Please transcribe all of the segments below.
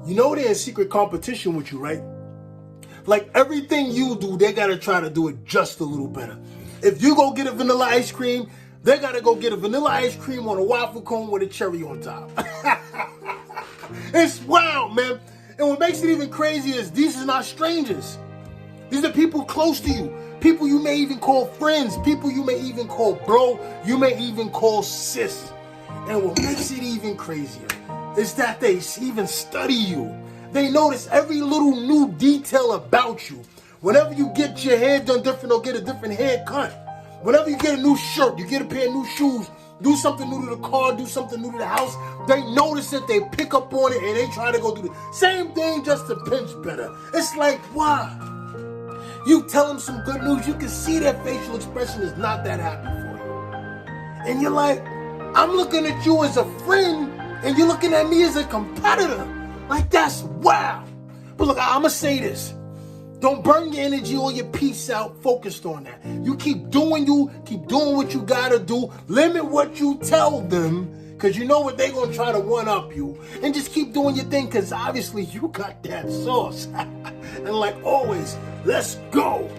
You know they're in secret competition with you, right? Like everything you do, they gotta try to do it just a little better. If you go get a vanilla ice cream, they gotta go get a vanilla ice cream on a waffle cone with a cherry on top. It's wild, man. And what makes it even crazier is these are not strangers. These are people close to you. People you may even call friends. People you may even call bro. You may even call sis. And what makes it even crazier is that they even study you. They notice every little new detail about you. Whenever you get your hair done different or get a different haircut, whenever you get a new shirt, you get a pair of new shoes, do something new to the car, do something new to the house, they notice it, they pick up on it, and they try to go do the same thing just to pinch better. It's like, wow. You tell them some good news, you can see their facial expression is not that happy for you. And you're like, I'm looking at you as a friend, and you're looking at me as a competitor. Like, that's wow. But look, I'm going to say this. Don't burn your energy or your peace out focused on that. You keep doing what you got to do. Limit what you tell them, because you know what they're going to try to one-up you. And just keep doing your thing, because obviously you got that sauce. And like always, let's go.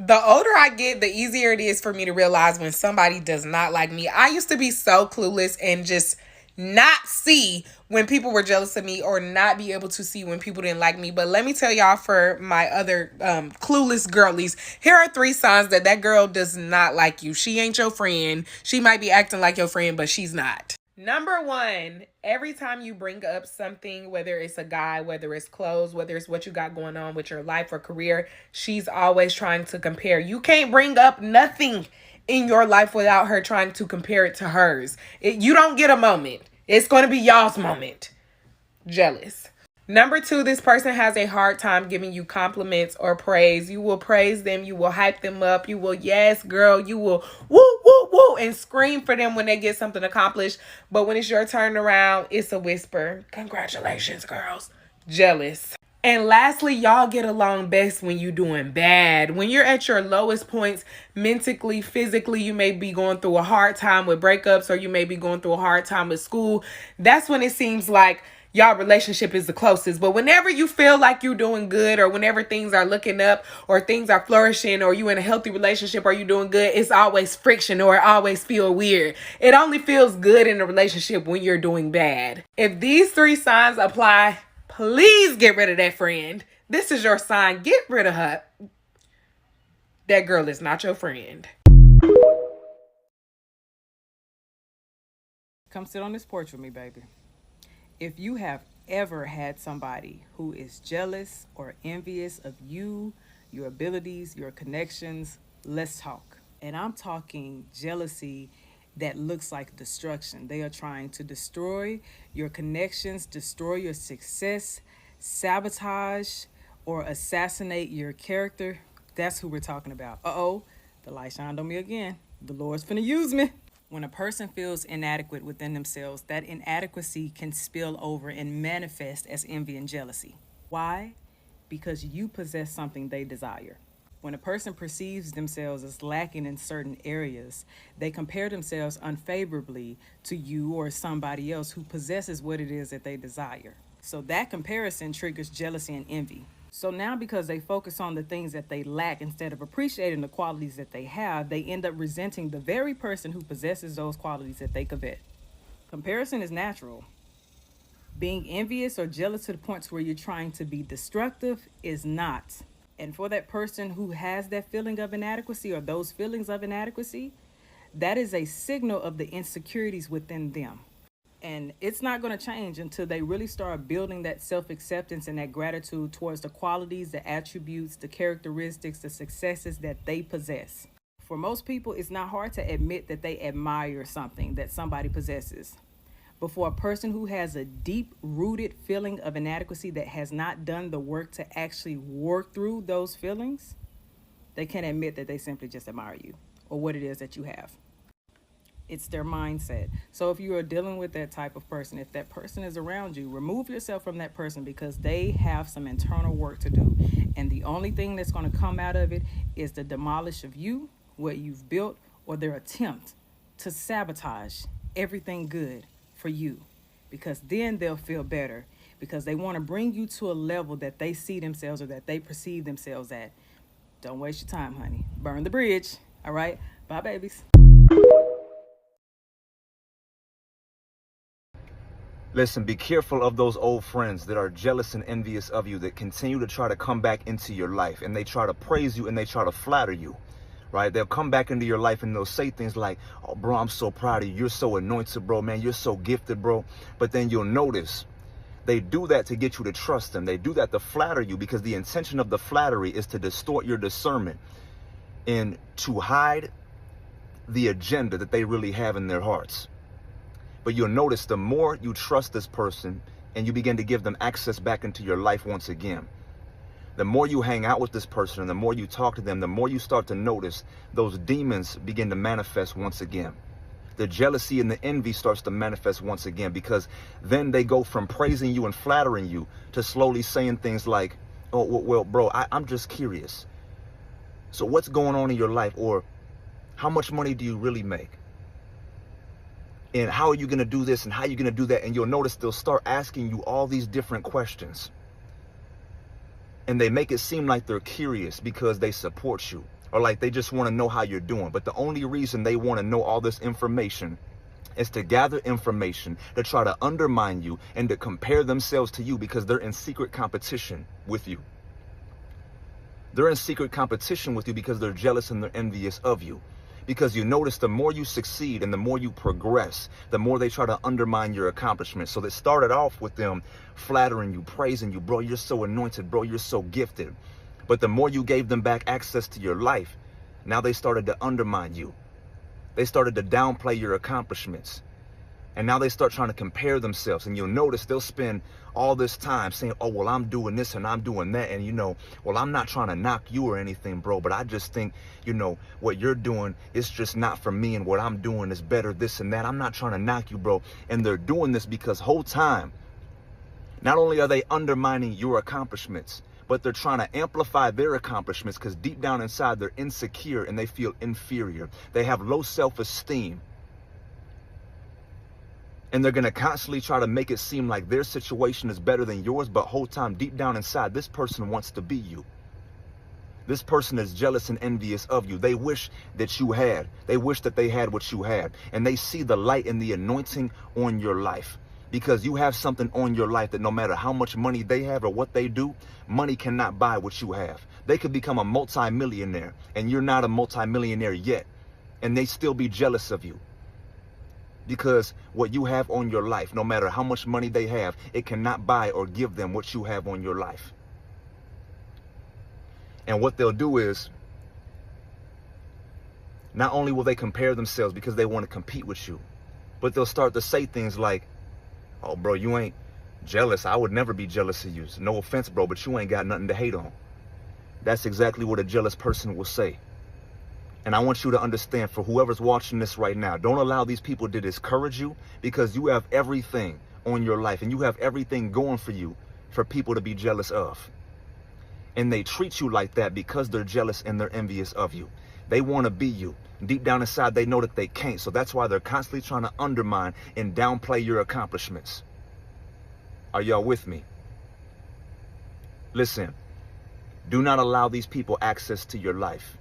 The older I get, the easier it is for me to realize when somebody does not like me. I used to be so clueless and just not see when people were jealous of me or not be able to see when people didn't like me. But let me tell y'all, for my other clueless girlies, here are 3 signs that that girl does not like you. She ain't your friend. She might be acting like your friend, but she's not. Number 1, every time you bring up something, whether it's a guy, whether it's clothes, whether it's what you got going on with your life or career, she's always trying to compare. You can't bring up nothing in your life without her trying to compare it to hers. You don't get a moment. It's going to be y'all's moment. Jealous. Number 2, this person has a hard time giving you compliments or praise. You will praise them. You will hype them up. You will, yes, girl. You will woo, woo, woo, and scream for them when they get something accomplished. But when it's your turn around, it's a whisper. Congratulations, girls. Jealous. And lastly, y'all get along best when you're doing bad. When you're at your lowest points, mentally, physically, you may be going through a hard time with breakups, or you may be going through a hard time with school. That's when it seems like y'all relationship is the closest. But whenever you feel like you're doing good, or whenever things are looking up, or things are flourishing, or you in a healthy relationship, or you doing good, it's always friction, or it always feel weird. It only feels good in a relationship when you're doing bad. If these 3 signs apply, please get rid of that friend. This is your sign. Get rid of her. That girl is not your friend. Come sit on this porch with me, baby. If you have ever had somebody who is jealous or envious of you, your abilities, your connections, let's talk. And I'm talking jealousy that looks like destruction. They are trying to destroy your connections, destroy your success, sabotage, or assassinate your character. That's who we're talking about. Uh-oh, the light shined on me again. The Lord's finna use me. When a person feels inadequate within themselves, that inadequacy can spill over and manifest as envy and jealousy. Why? Because you possess something they desire. When a person perceives themselves as lacking in certain areas, they compare themselves unfavorably to you or somebody else who possesses what it is that they desire. So that comparison triggers jealousy and envy. So now, because they focus on the things that they lack instead of appreciating the qualities that they have, they end up resenting the very person who possesses those qualities that they covet. Comparison is natural. Being envious or jealous to the point where you're trying to be destructive is not. And for that person who has that feeling of inadequacy or those feelings of inadequacy, that is a signal of the insecurities within them. And it's not going to change until they really start building that self-acceptance and that gratitude towards the qualities, the attributes, the characteristics, the successes that they possess. For most people, it's not hard to admit that they admire something that somebody possesses. But for a person who has a deep-rooted feeling of inadequacy that has not done the work to actually work through those feelings, they can't admit that they simply just admire you or what it is that you have. It's their mindset. So if you are dealing with that type of person, if that person is around you, remove yourself from that person, because they have some internal work to do. And the only thing that's going to come out of it is the demolish of you, what you've built, or their attempt to sabotage everything good for you, because then they'll feel better, because they want to bring you to a level that they see themselves or that they perceive themselves at. Don't waste your time, honey. Burn the bridge. All right? Bye, babies. Listen, be careful of those old friends that are jealous and envious of you, that continue to try to come back into your life, and they try to praise you and they try to flatter you, right? They'll come back into your life and they'll say things like, oh, bro, I'm so proud of you. You're so anointed, bro, man. You're so gifted, bro. But then you'll notice they do that to get you to trust them. They do that to flatter you, because the intention of the flattery is to distort your discernment and to hide the agenda that they really have in their hearts. But you'll notice the more you trust this person and you begin to give them access back into your life once again, the more you hang out with this person and the more you talk to them, the more you start to notice those demons begin to manifest once again. The jealousy and the envy starts to manifest once again, because then they go from praising you and flattering you to slowly saying things like, oh, well, bro, I'm just curious. So what's going on in your life? Or how much money do you really make? And how are you going to do this? And how are you going to do that? And you'll notice they'll start asking you all these different questions. And they make it seem like they're curious because they support you, or like they just want to know how you're doing. But the only reason they want to know all this information is to gather information, to try to undermine you and to compare themselves to you, because they're in secret competition with you. They're in secret competition with you because they're jealous and they're envious of you. Because you notice the more you succeed and the more you progress, the more they try to undermine your accomplishments. So they started off with them flattering you, praising you. Bro, you're so anointed. Bro, you're so gifted. But the more you gave them back access to your life, now they started to undermine you. They started to downplay your accomplishments. And now they start trying to compare themselves. And you'll notice they'll spend all this time saying, oh, well, I'm doing this and I'm doing that. And, well, I'm not trying to knock you or anything, bro. But I just think, what you're doing is just not for me. And what I'm doing is better, this and that. I'm not trying to knock you, bro. And they're doing this because whole time, not only are they undermining your accomplishments, but they're trying to amplify their accomplishments, because deep down inside, they're insecure and they feel inferior. They have low self-esteem. And they're going to constantly try to make it seem like their situation is better than yours. But whole time, deep down inside, this person wants to be you. This person is jealous and envious of you. They wish that you had. They wish that they had what you had. And they see the light and the anointing on your life. Because you have something on your life that no matter how much money they have or what they do, money cannot buy what you have. They could become a multimillionaire and you're not a multimillionaire yet. And they still be jealous of you. Because what you have on your life, no matter how much money they have, it cannot buy or give them what you have on your life. And what they'll do is, not only will they compare themselves because they want to compete with you, but they'll start to say things like, oh, bro, you ain't jealous. I would never be jealous of you. So no offense, bro, but you ain't got nothing to hate on. That's exactly what a jealous person will say. And I want you to understand, for whoever's watching this right now, don't allow these people to discourage you, because you have everything on your life and you have everything going for you for people to be jealous of. And they treat you like that because they're jealous and they're envious of you. They want to be you. Deep down inside, they know that they can't. So that's why they're constantly trying to undermine and downplay your accomplishments. Are y'all with me? Listen, do not allow these people access to your life.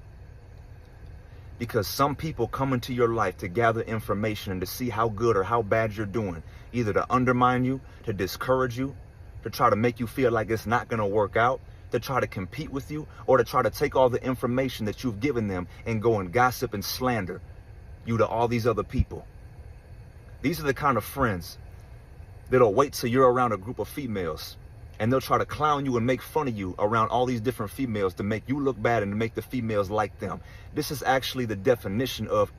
Because some people come into your life to gather information and to see how good or how bad you're doing. Either to undermine you, to discourage you, to try to make you feel like it's not going to work out, to try to compete with you, or to try to take all the information that you've given them and go and gossip and slander you to all these other people. These are the kind of friends that'll wait till you're around a group of females and they'll try to clown you and make fun of you around all these different females to make you look bad and to make the females like them. This is actually the definition of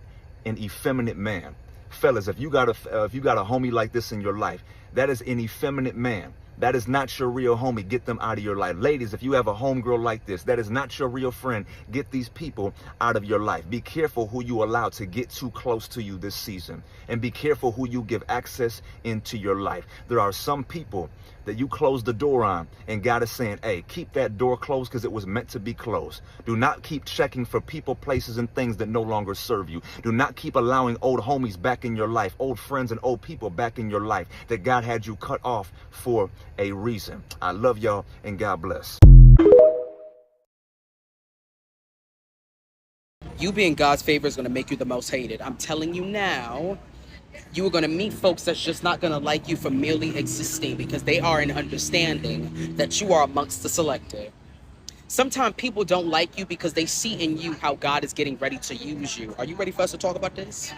an effeminate man. Fellas, if you got a homie like this in your life, That is an effeminate man. That is not your real homie. Get them out of your life. Ladies, if you have a homegirl like this, that is not your real friend. Get these people out of your life. Be careful who you allow to get too close to you this season. And be careful who you give access into your life. There are some people that you close the door on, and God is saying, hey, keep that door closed because it was meant to be closed. Do not keep checking for people, places, and things that no longer serve you. Do not keep allowing old homies back in your life, old friends and old people back in your life that God had you cut off for a reason. I love y'all, and God bless. You being God's favor is going to make you the most hated. I'm telling you now. You are going to meet folks that's just not going to like you for merely existing, because they are in understanding that you are amongst the selected. Sometimes people don't like you because they see in you how God is getting ready to use you. Are you ready for us to talk about this?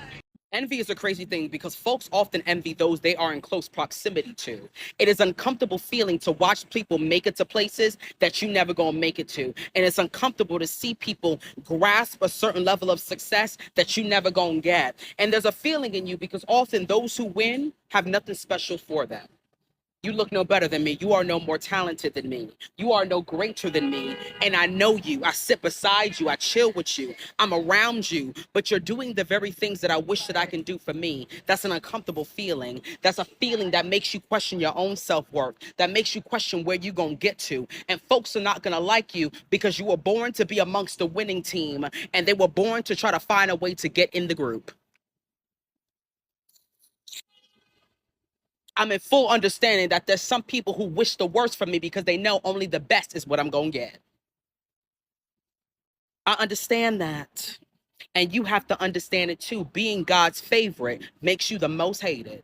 Envy is a crazy thing because folks often envy those they are in close proximity to. It is an uncomfortable feeling to watch people make it to places that you never gonna make it to. And it's uncomfortable to see people grasp a certain level of success that you never gonna get. And there's a feeling in you because often those who win have nothing special for them. You look no better than me. You are no more talented than me. You are no greater than me. And I know you. I sit beside you. I chill with you. I'm around you. But you're doing the very things that I wish that I can do for me. That's an uncomfortable feeling. That's a feeling that makes you question your own self-worth. That makes you question where you're going to get to. And folks are not going to like you because you were born to be amongst the winning team. And they were born to try to find a way to get in the group. I'm in full understanding that there's some people who wish the worst for me because they know only the best is what I'm going to get. I understand that. And you have to understand it too. Being God's favorite makes you the most hated.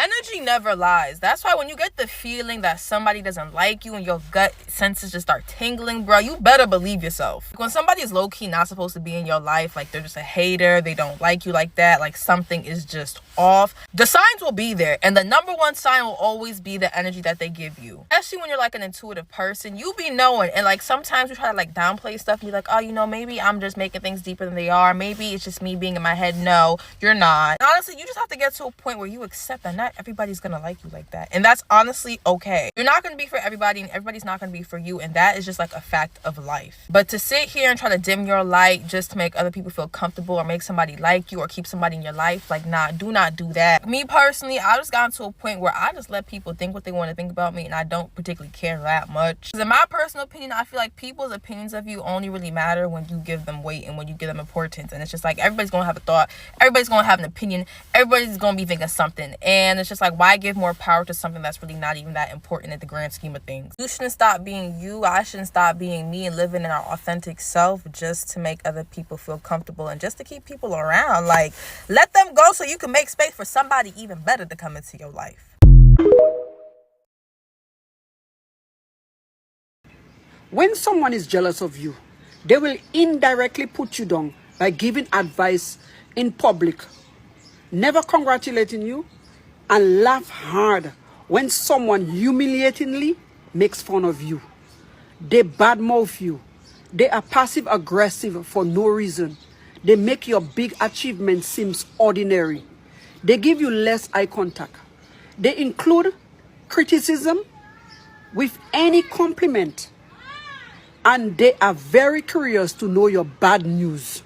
Energy never lies. That's why when you get the feeling that somebody doesn't like you and your gut senses just start tingling, bro, you better believe yourself. When somebody is low-key not supposed to be in your life, like they're just a hater, they don't like you like that, like something is just off, the signs will be there. And the number one sign will always be the energy that they give you. Especially when you're like an intuitive person, you be knowing. And like sometimes you try to like downplay stuff and be like, oh, you know, maybe I'm just making things deeper than they are. Maybe it's just me being in my head. No, you're not. Honestly, you just have to get to a point where you accept that not everybody's gonna like you like that, and that's honestly okay. You're not gonna be for everybody, and everybody's not gonna be for you, and that is just like a fact of life. But to sit here and try to dim your light just to make other people feel comfortable or make somebody like you or keep somebody in your life, like, nah, do not do that. Me personally, I just gotten to a point where I just let people think what they want to think about me, and I don't particularly care that much. In my personal opinion, I feel like people's opinions of you only really matter when you give them weight and when you give them importance. And it's just like everybody's gonna have a thought, everybody's gonna have an opinion, everybody's gonna be thinking something, and it's just like, why give more power to something that's really not even that important in the grand scheme of things? You shouldn't stop being you. I shouldn't stop being me and living in our authentic self just to make other people feel comfortable and just to keep people around. Like, let them go so you can make space for somebody even better to come into your life. When someone is jealous of you, they will indirectly put you down by giving advice in public, never congratulating you, and laugh hard when someone humiliatingly makes fun of you. They badmouth you. They are passive-aggressive for no reason. They make your big achievement seem ordinary. They give you less eye contact. They include criticism with any compliment. And they are very curious to know your bad news.